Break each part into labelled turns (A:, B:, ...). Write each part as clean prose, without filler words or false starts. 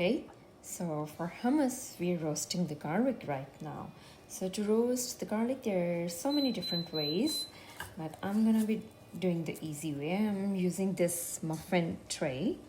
A: Okay, so for hummus, we're roasting the garlic right now. So to roast the garlic, there are so many different ways, but I'm gonna be doing the easy way. I'm using this muffin tray.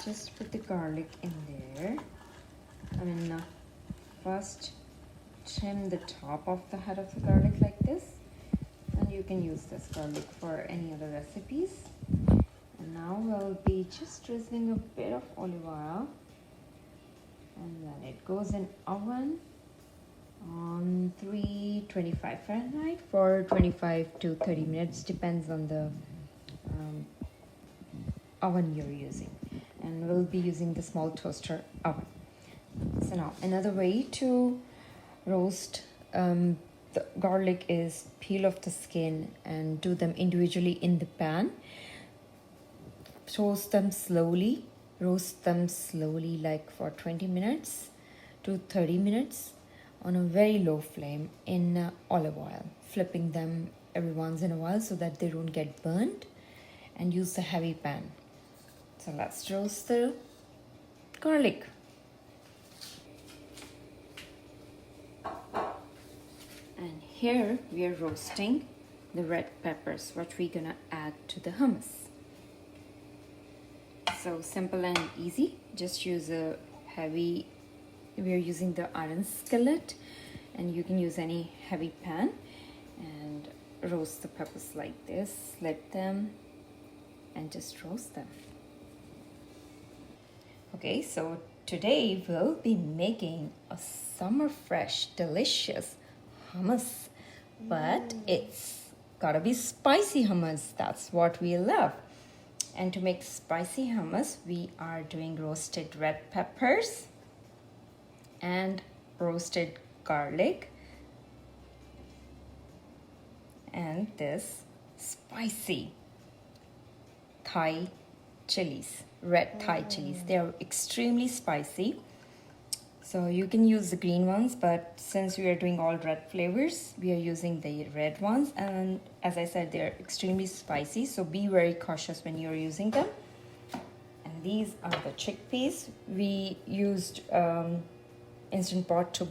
A: Just put the garlic in there. First trim the top of the head of the garlic like this, and you can use this garlic for any other recipes. And now we'll be just drizzling a bit of olive oil, and then it goes in oven on 325 Fahrenheit for 25 to 30 minutes, depends on the oven you're using, and we'll be using the small toaster oven. So now another way to roast the garlic is peel off the skin and do them individually in the pan. Roast them slowly like for 20 minutes to 30 minutes on a very low flame in olive oil, flipping them every once in a while so that they don't get burnt, and use the heavy pan. So let's roast the garlic. And here we are roasting the red peppers, what we're gonna add to the hummus. So simple and easy. Just use a heavy, we are using the iron skillet, and you can use any heavy pan and roast the peppers like this. Slit them and just roast them. Okay, so today we'll be making a summer fresh, delicious hummus, but it's gotta be spicy hummus. That's what we love. And to make spicy hummus, we are doing roasted red peppers and roasted garlic and this spicy Thai chilies, red Thai chilies. They are extremely spicy. So you can use the green ones, but since we are doing all red flavors, we are using the red ones. And as I said, they're extremely spicy, so be very cautious when you're using them. And these are the chickpeas. We used Instant Pot to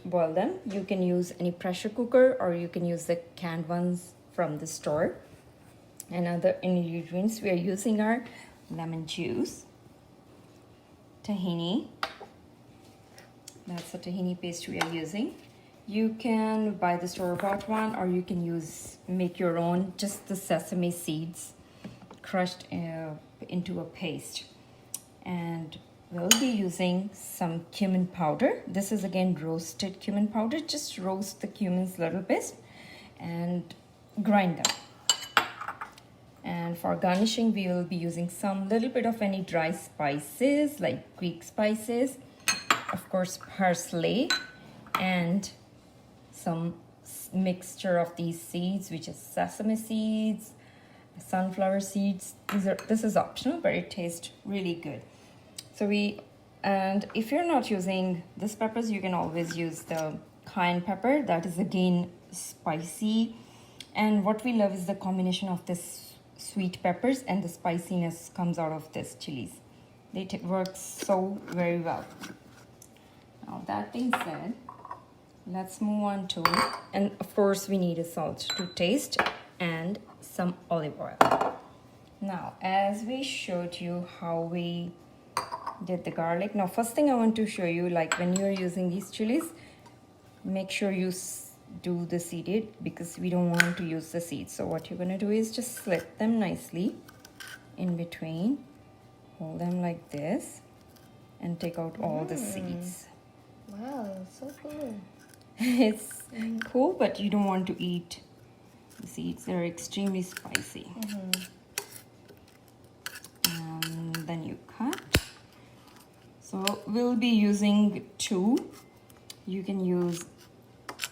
A: boil them. You can use any pressure cooker, or you can use the canned ones from the store. And other ingredients we are using are lemon juice, tahini. That's the tahini paste we are using. You can buy the store-bought one, or you can make your own, just the sesame seeds crushed into a paste. And we'll be using some cumin powder. This is again roasted cumin powder. Just roast the cumins a little bit and grind them. And for garnishing, we will be using some little bit of any dry spices like Greek spices, of course parsley, and some mixture of these seeds, which is sesame seeds, sunflower seeds. This is optional, but it tastes really good. So and if you're not using these peppers, you can always use the cayenne pepper. That is again spicy, and what we love is the combination of this sweet peppers and the spiciness comes out of this chilies. They work so very well. Now that being said, let's move on to, and of course we need a salt to taste and some olive oil. Now, as we showed you how we did the garlic, now first thing I want to show you, like when you're using these chilies, make sure you do the seeded, because we don't want to use the seeds. So what you're going to do is just slit them nicely in between, hold them like this, and take out all the seeds.
B: Wow, so cool.
A: It's cool, but you don't want to eat the seeds. They're extremely spicy. And then you cut. So we'll be using 2. You can use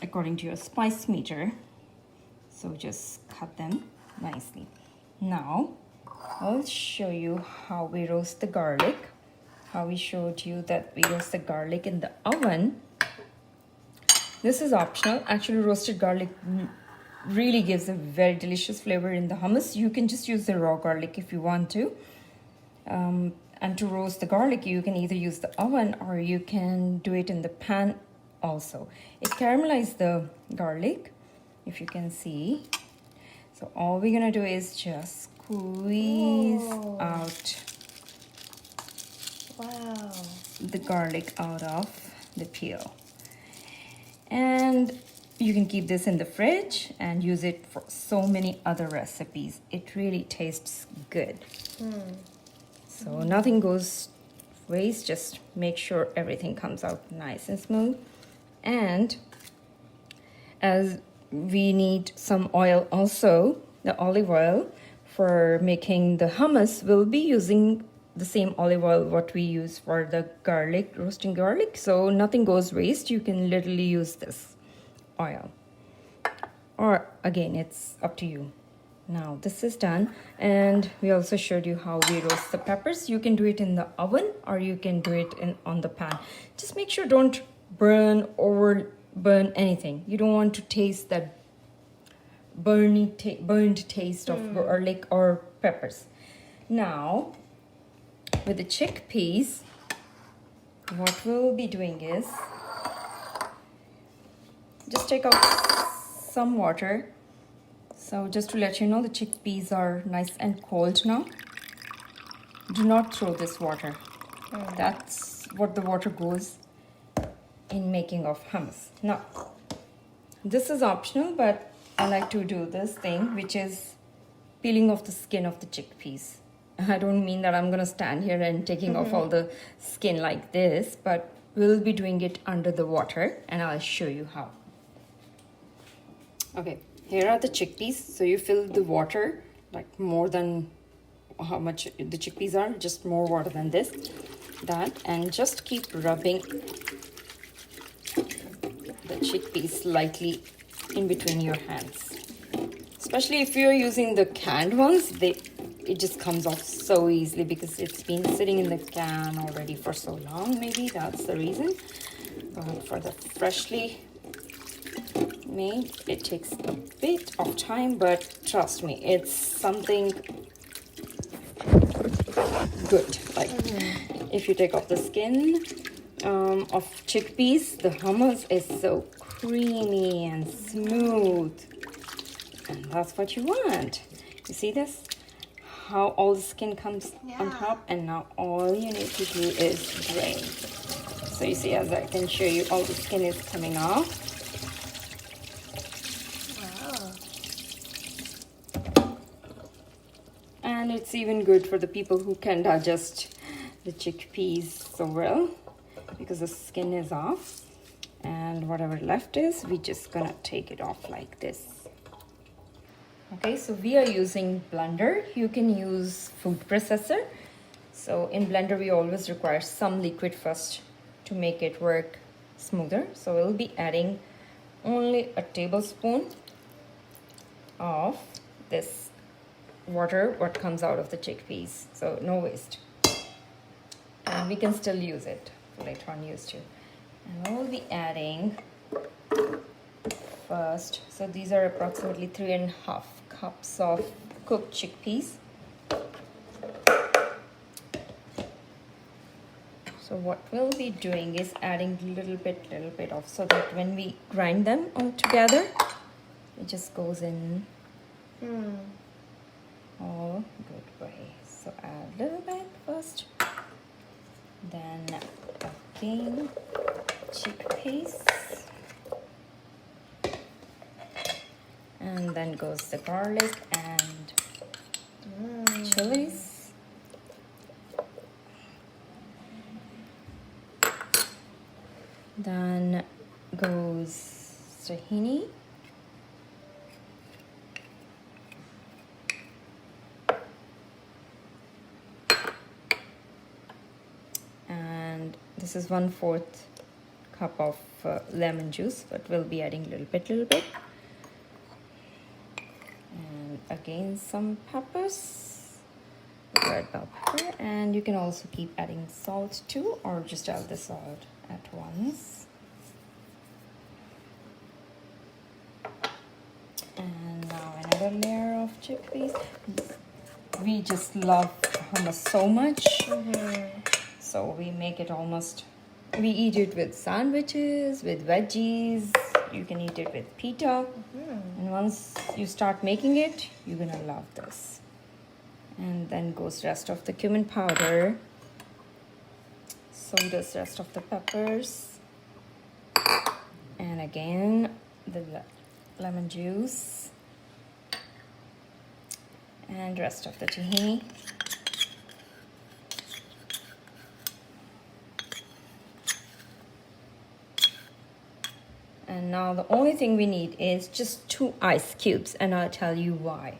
A: according to your spice meter. So just cut them nicely. Now I'll show you how we roast the garlic. How we showed you that we roast the garlic in the oven. This is optional. Actually, roasted garlic really gives a very delicious flavor in the hummus. You can just use the raw garlic if you want to. And to roast the garlic, you can either use the oven or you can do it in the pan also. It caramelizes the garlic, if you can see. So all we're gonna do is just squeeze out the garlic out of the peel. And you can keep this in the fridge and use it for so many other recipes. It really tastes good. So nothing goes waste, just make sure everything comes out nice and smooth. And as we need some oil also, the olive oil, for making the hummus, we'll be using the same olive oil what we use for the garlic, roasting garlic. So nothing goes waste. You can literally use this oil. Or again, it's up to you. Now this is done, and we also showed you how we roast the peppers. You can do it in the oven or you can do it on the pan. Just make sure don't burn or burn anything. You don't want to taste that burnt taste of garlic or peppers. Now with the chickpeas, what we'll be doing is just take out some water. So just to let you know, the chickpeas are nice and cold now. Do not throw this water. That's what the water goes in making of hummus. Now, this is optional, but I like to do this thing, which is peeling off the skin of the chickpeas. I don't mean that I'm gonna stand here and taking off all the skin like this, but we'll be doing it under the water, and I'll show you how. Okay. Here are the chickpeas. So you fill the water like more than how much the chickpeas are, just more water than that, and just keep rubbing the chickpeas lightly in between your hands. Especially if you're using the canned ones, it just comes off so easily because it's been sitting in the can already for so long. Maybe that's the reason. But for the freshly made, it takes a bit of time, but trust me, it's something good. Like if you take off the skin of chickpeas, the hummus is so creamy and smooth, and that's what you want. You see this, how all the skin comes on top, and now all you need to do is drain. So you see, as I can show you, all the skin is coming off. And it's even good for the people who can digest the chickpeas so well, because the skin is off, and whatever left is, we just gonna take it off like this. Okay, so we are using blender. You can use food processor. So in blender, we always require some liquid first to make it work smoother. So we'll be adding only a tablespoon of this water what comes out of the chickpeas, so no waste, and we can still use it for later on use too. And we'll be adding first, so these are approximately 3.5 cups of cooked chickpeas. So what we'll be doing is adding little bit of, so that when we grind them all together, it just goes in all good way. So add a little bit first, then again chickpeas, and then goes the garlic and chilies, then goes tahini, and this is 1/4 cup of lemon juice, but we'll be adding a little bit, and again some peppers, red bell pepper, and you can also keep adding salt too, or just add the salt at once. And now another layer of chickpeas. We just love hummus so much. So we make it almost, we eat it with sandwiches, with veggies. You can eat it with pita. And once you start making it, you're gonna love this. And then goes rest of the cumin powder. So does rest of the peppers. And again, the lemon juice. And rest of the tahini. And now the only thing we need is just 2 ice cubes, and I'll tell you why.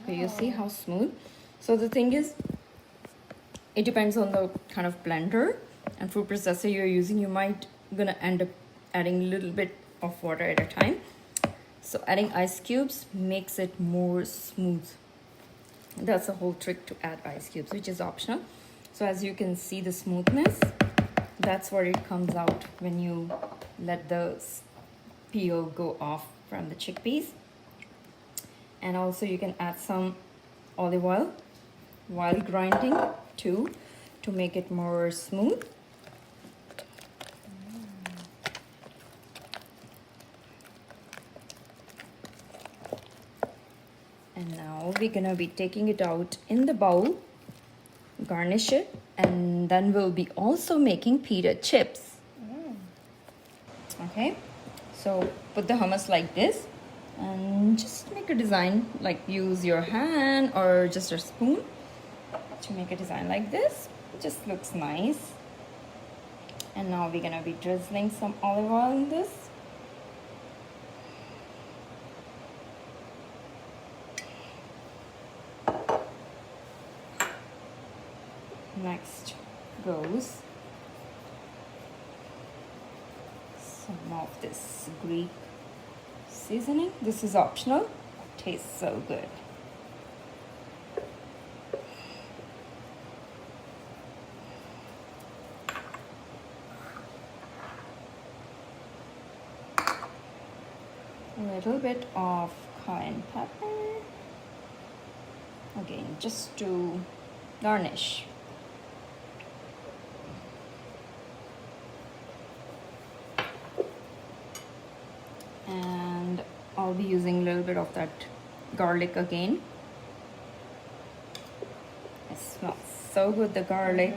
A: Okay, you see how smooth? So the thing is, it depends on the kind of blender and food processor you're using. You might gonna end up adding a little bit of water at a time. So adding ice cubes makes it more smooth. That's the whole trick, to add ice cubes, which is optional. So as you can see the smoothness, that's what it comes out when you let the peel go off from the chickpeas. And also you can add some olive oil while grinding too, to make it more smooth. And now we're gonna be taking it out in the bowl, garnish it, and then we'll be also making pita chips. Okay, so put the hummus like this and just make a design, like use your hand or just a spoon to make a design like this. It just looks nice. And now we're gonna be drizzling some olive oil in this. Next goes some of this Greek seasoning. This is optional. Tastes so good. A little bit of cayenne pepper. Again, just to garnish. And I'll be using a little bit of that garlic again. It smells so good, the garlic.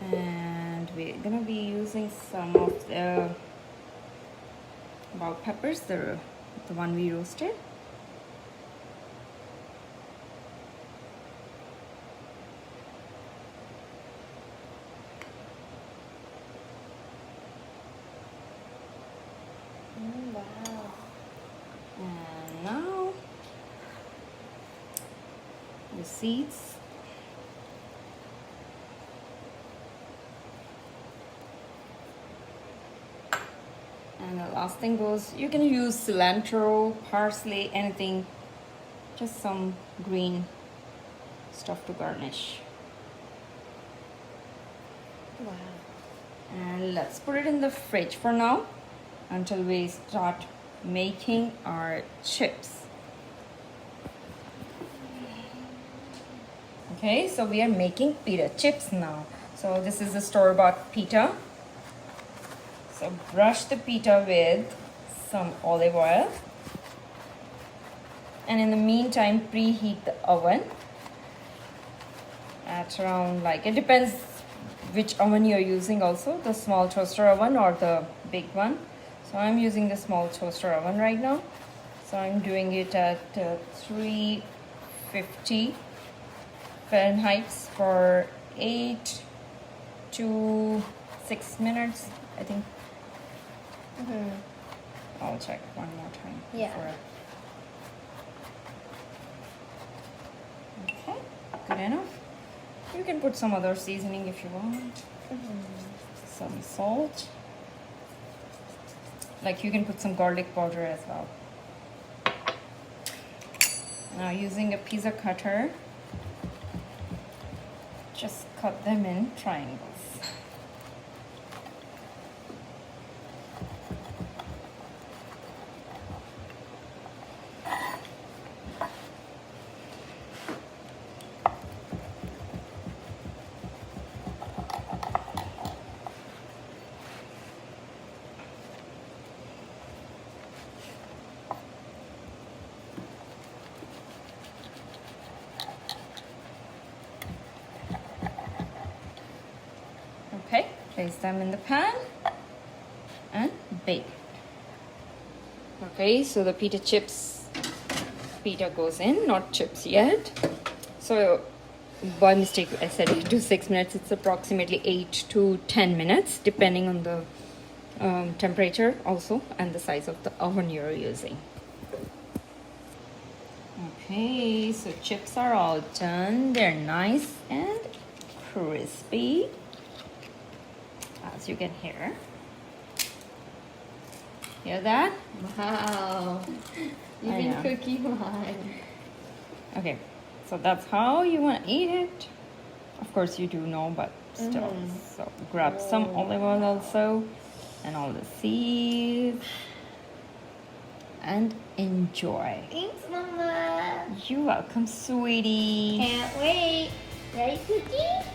A: And we're gonna be using some of the bell peppers, the one we roasted.
B: Wow.
A: And now the seeds. And the last thing goes, you can use cilantro, parsley, anything, just some green stuff to garnish.
B: Wow.
A: And let's put it in the fridge for now until we start making our chips. Okay, so we are making pita chips now. So this is the store-bought pita. So brush the pita with some olive oil. And in the meantime, preheat the oven at around, like, it depends which oven you're using also, the small toaster oven or the big one. So I'm using the small toaster oven right now. So I'm doing it at 350 Fahrenheit for 8 to 6 minutes, I think. I'll check one more time.
B: Yeah.
A: Okay, good enough. You can put some other seasoning if you want. Some salt. Like, you can put some garlic powder as well. Now using a pizza cutter, just cut them in triangles. Place them in the pan and bake. Okay, so the pita goes in, not chips yet. So by mistake I said 8 to 6 minutes. It's approximately 8 to 10 minutes depending on the temperature also and the size of the oven you're using. Okay, so chips are all done. They're nice and crispy, as you can hear. Hear that?
B: Wow. You've
A: I
B: been
A: know.
B: cooking mine.
A: Okay, so that's how you want to eat it. Of course you do know, but still. So grab some olive oil also and all the seeds and enjoy.
B: Thanks, Mama.
A: You're welcome, sweetie.
B: Can't wait. Right, Cookie?